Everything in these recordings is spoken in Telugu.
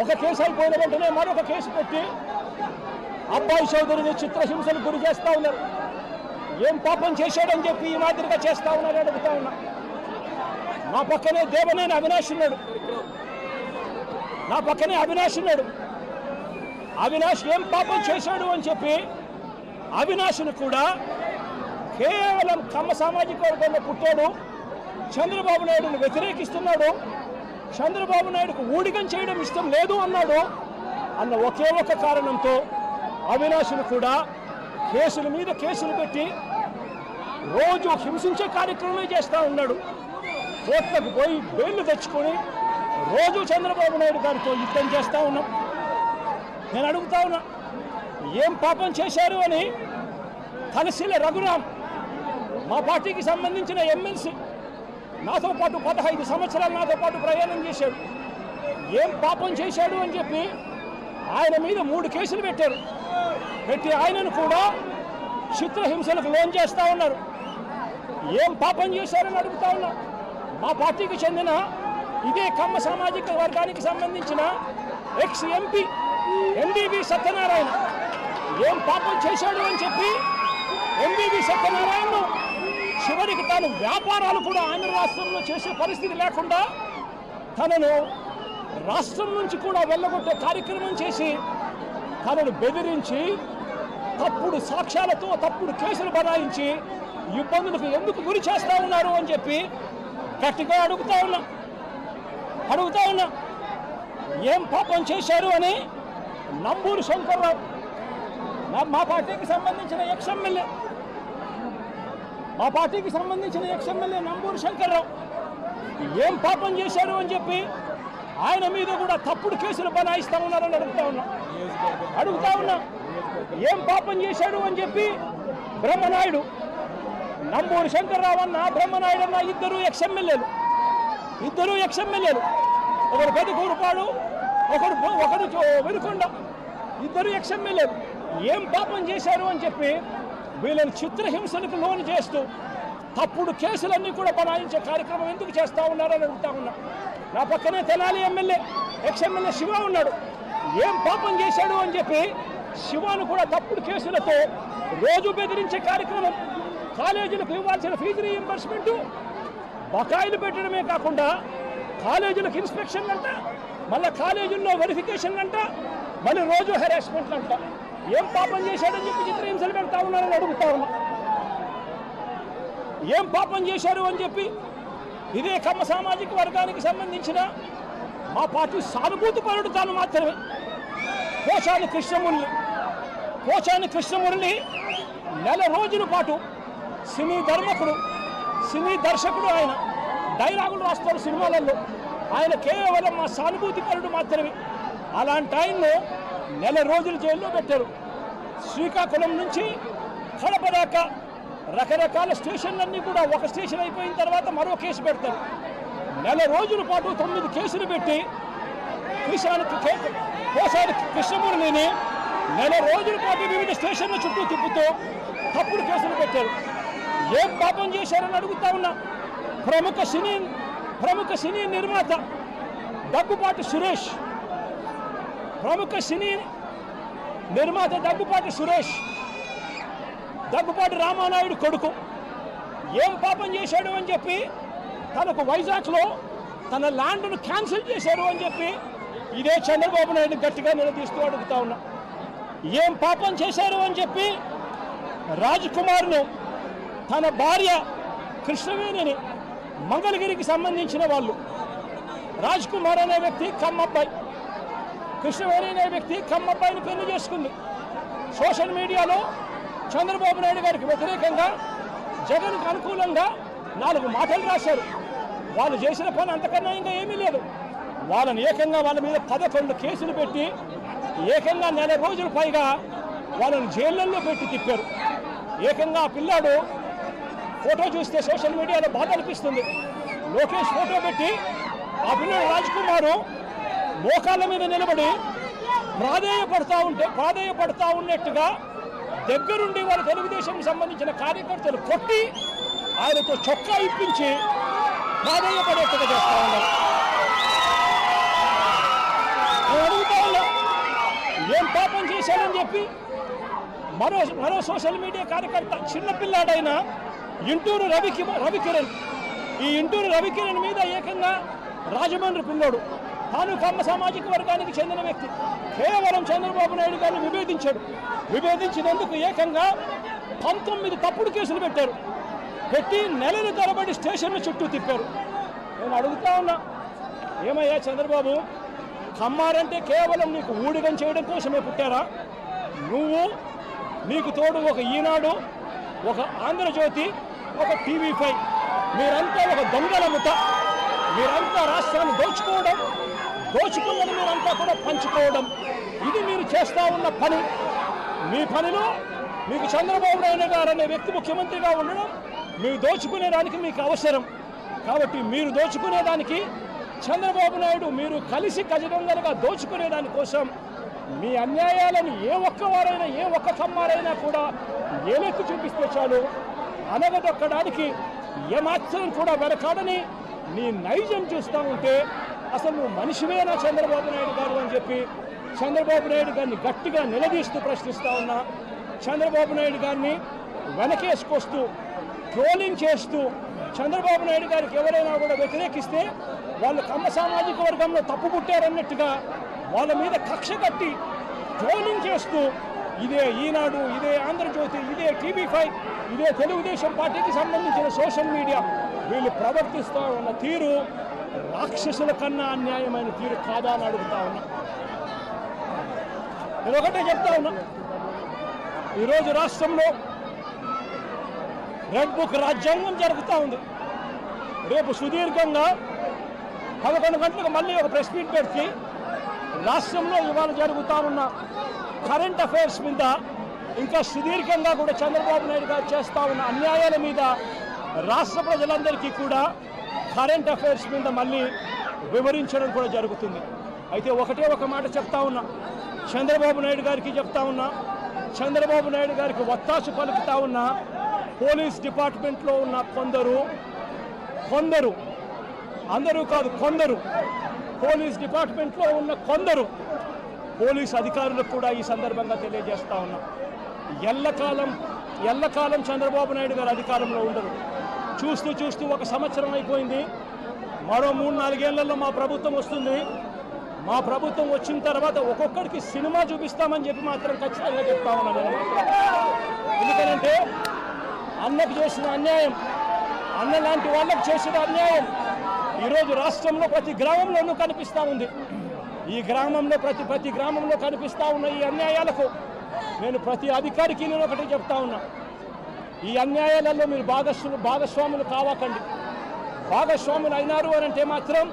ఒక కేసు అయిపోయిన వెంటనే మరొక కేసు పెట్టి అబ్బాయి చౌదరిని చిత్రహింసలు గురి చేస్తూ ఉన్నారు. ఏం పాపం చేశాడని చెప్పి ఈ మాదిరిగా చేస్తూ ఉన్నారు అడుగుతా ఉన్నా. నా పక్కనే దేవనేని అవినాష్ ఉన్నాడు, నా పక్కనే అవినాష్ ఉన్నాడు. అవినాష్ ఏం పాపం చేశాడు అని చెప్పి అవినాష్ను కూడా కేవలం కమ్మ సామాజిక వర్గంలో పుట్టాడు, చంద్రబాబు నాయుడుని వ్యతిరేకిస్తున్నాడు, చంద్రబాబు నాయుడుకు ఊడిగం చేయడం ఇష్టం లేదు అన్నాడు అన్న ఒకే ఒక కారణంతో అవినాష్ను కూడా కేసుల మీద కేసులు పెట్టి రోజు హింసించే కార్యక్రమమే చేస్తూ ఉన్నాడు. కోర్టులకు పోయి బెయిల్ తెచ్చుకొని రోజు చంద్రబాబు నాయుడు గారితో యుద్ధం చేస్తూ ఉన్నాం. నేను అడుగుతా ఉన్నా, ఏం పాపం చేశారు అని తలసిల రఘురామ్ మా పార్టీకి సంబంధించిన ఎమ్మెల్సీ నాతో పాటు 15 సంవత్సరాలు నాతో పాటు ప్రయాణం చేశాడు. ఏం పాపం చేశాడు అని చెప్పి ఆయన మీద 3 కేసులు పెట్టారు. పెట్టి ఆయనను కూడా చిత్రహింసలకు లోన్ చేస్తూ ఉన్నారు. ఏం పాపం చేశారని అడుగుతా ఉన్నా. మా పార్టీకి చెందిన ఇదే కమ్మ సామాజిక వర్గానికి సంబంధించిన ఎక్స్ ఎంపీ ఎంబీబీ సత్యనారాయణ ఏం పాపం చేశాడు అని చెప్పి ఎంబీబీ సత్యనారాయణ చివరికి తాను వ్యాపారాలు కూడా ఆంధ్ర రాష్ట్రంలో చేసే పరిస్థితి లేకుండా తనను రాష్ట్రం నుంచి కూడా వెళ్ళగొట్టే కార్యక్రమం చేసి తనను బెదిరించి తప్పుడు సాక్ష్యాలతో తప్పుడు కేసులు బనాయించి ఇబ్బందులకు ఎందుకు గురి చేస్తూ ఉన్నారు అని చెప్పి గట్టిగా అడుగుతా ఉన్నా. ఏం పాపం చేశారు అని నంబూరు శంకర్రావు మా పార్టీకి సంబంధించిన ఎక్స్ ఎమ్మెల్యే నంబూరు శంకర్రావు ఏం పాపం చేశారు అని చెప్పి ఆయన మీద కూడా తప్పుడు కేసులు బనాయిస్తూ ఉన్నారని అడుగుతా ఉన్నా. ఏం పాపం చేశాడు అని చెప్పి బ్రహ్మనాయుడు, నంబూరు శంకర్రావు అన్న బ్రహ్మనాయుడు అన్న ఇద్దరు ఎక్స్ ఎమ్మెల్యేలు, ఒకరు పెదకూరుపాడు, ఒకరు వెనుకొండ, ఇద్దరు ఎక్స్ ఎమ్మెల్యేలు ఏం పాపం చేశారు అని చెప్పి వీళ్ళని చిత్రహింసలకు లోను చేస్తూ తప్పుడు కేసులన్నీ కూడా బనాయించే కార్యక్రమం ఎందుకు చేస్తూ ఉన్నారని అడుగుతా ఉన్నా. నా పక్కనే Tenali MLA ex MLA Shiva ఉన్నాడు. ఏం పాపం చేశాడు అని చెప్పి శివాను కూడా తప్పుడు కేసులతో రోజు బెదిరించే కార్యక్రమం, కాలేజీలకు ఇవ్వాల్సిన ఫీజు రీయింబర్స్మెంట్ బకాయిలు పెట్టడమే కాకుండా కాలేజీలకు ఇన్స్పెక్షన్ అంట, మళ్ళీ కాలేజీల్లో వెరిఫికేషన్ అంట, మళ్ళీ రోజు హెరాస్మెంట్ అంట. ఏం పాపం చేశాడని చెప్పి చిత్రహింసలు పెడతా ఉన్నారని అడుగుతా ఉన్నా. ఏం పాపం చేశారు అని చెప్పి ఇదే కమ్మ సామాజిక వర్గానికి సంబంధించిన మా పార్టీ సానుభూతి పరుడు తాను మాత్రమే పోచాని కృష్ణమురళి నెల రోజుల పాటు సినీ దర్శకుడు, ఆయన డైలాగులు రాస్తారు సినిమాలలో. ఆయన కేవలం మా సానుభూతి పరుడు మాత్రమే. అలాంటి ఆయన్ను నెల రోజులు జైల్లో పెట్టారు. శ్రీకాకుళం నుంచి కడప దాకా రకరకాల స్టేషన్లన్నీ కూడా ఒక స్టేషన్ అయిపోయిన తర్వాత మరో కేసు పెడతారు. నెల రోజుల పాటు 9 కేసులు పెట్టి పోసాని కృష్ణమురళిని నెల రోజుల పాటు వివిధ స్టేషన్ల చుట్టూ తిప్పుతూ తప్పుడు కేసులు పెట్టారు. ఏం పాపం చేశారని అడుగుతా ఉన్నా. ప్రముఖ సినీ నిర్మాత దగ్గుపాటి సురేష్ దగ్గుపాటి రామానాయుడు కొడుకు ఏం పాపం చేశాడు అని చెప్పి తనకు వైజాగ్లో తన ల్యాండ్ను క్యాన్సిల్ చేశారు అని చెప్పి ఇదే చంద్రబాబు నాయుడు గట్టిగా నిలదీస్తూ అడుగుతా ఉన్నా. ఏం పాపం చేశారు అని చెప్పి రాజ్ కుమార్ను తన భార్య కృష్ణవేణిని మంగళగిరికి సంబంధించిన వాళ్ళు, రాజ్ కుమార్ అనే వ్యక్తి కమ్మబ్బాయి, కృష్ణవేణి అనే వ్యక్తి కమ్మబ్బాయిని పెళ్లి చేసుకుంది. సోషల్ మీడియాలో చంద్రబాబు నాయుడు గారికి వ్యతిరేకంగా జగన్కు అనుకూలంగా 4 మాటలు రాశారు. వాళ్ళు చేసిన పని అంతకన్నా ఇంకా ఏమీ లేదు. వాళ్ళని ఏకంగా వాళ్ళ మీద 11 కేసులు పెట్టి ఏకంగా నెల రోజుల పైగా వాళ్ళని జైళ్ళల్లో పెట్టి తిప్పారు. ఏకంగా ఆ పిల్లాడు ఫోటో చూస్తే సోషల్ మీడియాలో బాధ అనిపిస్తుంది. లోకేష్ ఫోటో పెట్టి ఆ పిల్లాడు రాజ్ కుమారు మోకాళ్ళ మీద నిలబడి ప్రాధేయపడతా ఉన్నట్టుగా దగ్గరుండి వాళ్ళ తెలుగుదేశం సంబంధించిన కార్యకర్తలు కొట్టి ఆయనతో చొక్కా ఇప్పించి ప్రాధేయపడేట్టుగా చేస్తా ఉన్నారు. ఏం పాపం చేశాడని చెప్పి మరో సోషల్ మీడియా కార్యకర్త చిన్నపిల్లాడైన ఇంటూరు రవికిరణ్ ఈ ఇంటూరు రవికిరణ్ మీద ఏకంగా రాజమండ్రి పిల్లోడు తాను కమ్మ సామాజిక వర్గానికి చెందిన వ్యక్తి కేవలం చంద్రబాబు నాయుడు గారిని విభేదించినందుకు ఏకంగా 19 తప్పుడు కేసులు పెట్టి నెలల తరబడి స్టేషన్ల చుట్టూ తిప్పారు. నేను అడుగుతా ఉన్నా, ఏమయ్యా చంద్రబాబు, కమ్మారంటే కేవలం నీకు ఊడిగం చేయడం కోసమే పుట్టారా? నువ్వు, నీకు తోడు ఒక ఈనాడు, ఒక ఆంధ్రజ్యోతి, ఒక TV5, మీరంతా ఒక దొంగల ముఠ. మీరంతా రాష్ట్రాన్ని దోచుకున్నది మీరంతా కూడా పంచుకోవడం, ఇది మీరు చేస్తూ ఉన్న పని. మీ పనిలో మీకు చంద్రబాబు నాయుడు గారు అనే వ్యక్తి ముఖ్యమంత్రిగా ఉండడం, మీరు దోచుకునేదానికి మీకు అవసరం. కాబట్టి మీరు దోచుకునేదానికి చంద్రబాబు నాయుడు మీరు కలిసి ఖచ్చితంగా దోచుకునే దానికోసం మీ అన్యాయాలను ఏ ఒక్క కమ్మారైనా కూడా ఏలెత్తి చూపిస్తే చాలు అనగదొక్కడానికి ఏమాత్రం కూడా వెనకాడని నీ నైజం చూస్తూ ఉంటే అసలు నువ్వు మనిషివేనా చంద్రబాబు నాయుడు గారు అని చెప్పి చంద్రబాబు నాయుడు గారిని గట్టిగా నిలదీస్తూ ప్రశ్నిస్తూ ఉన్నా. చంద్రబాబు నాయుడు గారిని వెనకేసుకొస్తూ ట్రోలింగ్ చేస్తూ చంద్రబాబు నాయుడు గారికి ఎవరైనా కూడా వ్యతిరేకిస్తే వాళ్ళు కమ్మ సామాజిక వర్గంలో తప్పు పుట్టారన్నట్టుగా వాళ్ళ మీద కక్ష కట్టి ట్రోలింగ్ చేస్తూ ఇదే ఈనాడు, ఇదే ఆంధ్రజ్యోతి, ఇదే TV5, ఇదే తెలుగుదేశం పార్టీకి సంబంధించిన సోషల్ మీడియా వీళ్ళు ప్రవర్తిస్తూ ఉన్న తీరు రాక్షసుల కన్నా అన్యాయమైన తీరు కాదా అని అడుగుతా ఉన్నా. నేను ఒకటే చెప్తా ఉన్నా, ఈరోజు రాష్ట్రంలో రెడ్ బుక్ రాజ్యాంగం జరుగుతూ ఉంది. రేపు సుదీర్ఘంగా 11 గంటలకు మళ్ళీ ఒక ప్రెస్ మీట్ పెట్టి రాష్ట్రంలో ఇవాళ జరుగుతూ ఉన్న కరెంట్ అఫైర్స్ మీద ఇంకా సుదీర్ఘంగా కూడా చంద్రబాబు నాయుడు గారు చేస్తూ ఉన్న అన్యాయాల మీద రాష్ట్ర ప్రజలందరికీ కూడా కరెంట్ అఫైర్స్ మీద మళ్ళీ వివరించడం కూడా జరుగుతుంది. అయితే ఒకటే ఒక మాట చెప్తా ఉన్నా, చంద్రబాబు నాయుడు గారికి చెప్తా ఉన్నా, చంద్రబాబు నాయుడు గారికి ఒత్తాసు పలుకుతా ఉన్న పోలీస్ డిపార్ట్మెంట్లో ఉన్న కొందరు అందరూ కాదు, కొందరు పోలీస్ డిపార్ట్మెంట్లో ఉన్న కొందరు పోలీస్ అధికారులకు కూడా ఈ సందర్భంగా తెలియజేస్తా ఉన్నా, ఎల్లకాలం చంద్రబాబు నాయుడు గారు అధికారంలో ఉండరు. చూస్తూ 1 సంవత్సరం అయిపోయింది. మరో 3-4 ఏళ్లలో మా ప్రభుత్వం వస్తుంది. మా ప్రభుత్వం వచ్చిన తర్వాత ఒక్కొక్కడికి సినిమా చూపిస్తామని చెప్పి మాత్రం ఖచ్చితంగా చెప్తా ఉన్నాను. ఎందుకంటే అన్నకు చేసిన అన్యాయం, అన్న లాంటి వాళ్ళకు చేసిన అన్యాయం ఈరోజు రాష్ట్రంలో ప్రతి గ్రామంలోనూ కనిపిస్తూ ఉంది. ఈ గ్రామంలో ప్రతి గ్రామంలో కనిపిస్తూ ఉన్న ఈ అన్యాయాలకు నేను ప్రతి అధికారికి నేను ఒకటి చెప్తా ఉన్నా, ఈ అన్యాయాలలో మీరు భాగస్వాములు కావకండి. భాగస్వాములు అయినారు అని అంటే మాత్రం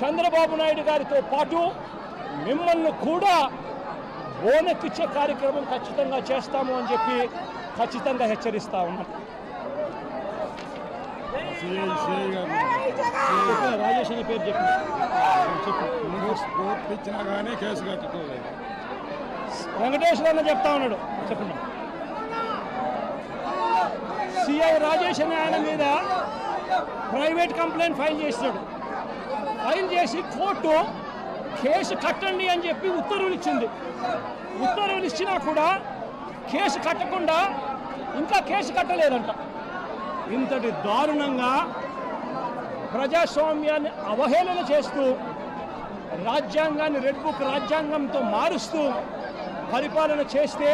చంద్రబాబు నాయుడు గారితో పాటు మిమ్మల్ని కూడా ఓనెక్కిచ్చే కార్యక్రమం ఖచ్చితంగా చేస్తాము అని చెప్పి ఖచ్చితంగా హెచ్చరిస్తా ఉన్నాం. రాజేష్ అనే పేరు చెప్పినా కానీ కేసు కట్టుకోలేదు. వెంకటేశ్వర చెప్తా ఉన్నాడు, చెప్పండి. సిఐ రాజేష్ అనే ఆయన మీద ప్రైవేట్ కంప్లైంట్ ఫైల్ చేసినాడు. ఫైల్ చేసి కోర్టు కేసు కట్టండి అని చెప్పి ఉత్తర్వులు ఇచ్చింది. ఉత్తర్వులు ఇచ్చినా కూడా కేసు కట్టకుండా ఇంకా కేసు కట్టలేదంట. ఇంతటి దారుణంగా ప్రజాస్వామ్యాన్ని అవహేళన చేస్తూ రాజ్యాంగాన్ని రెడ్ బుక్ రాజ్యాంగంతో మారుస్తూ పరిపాలన చేస్తే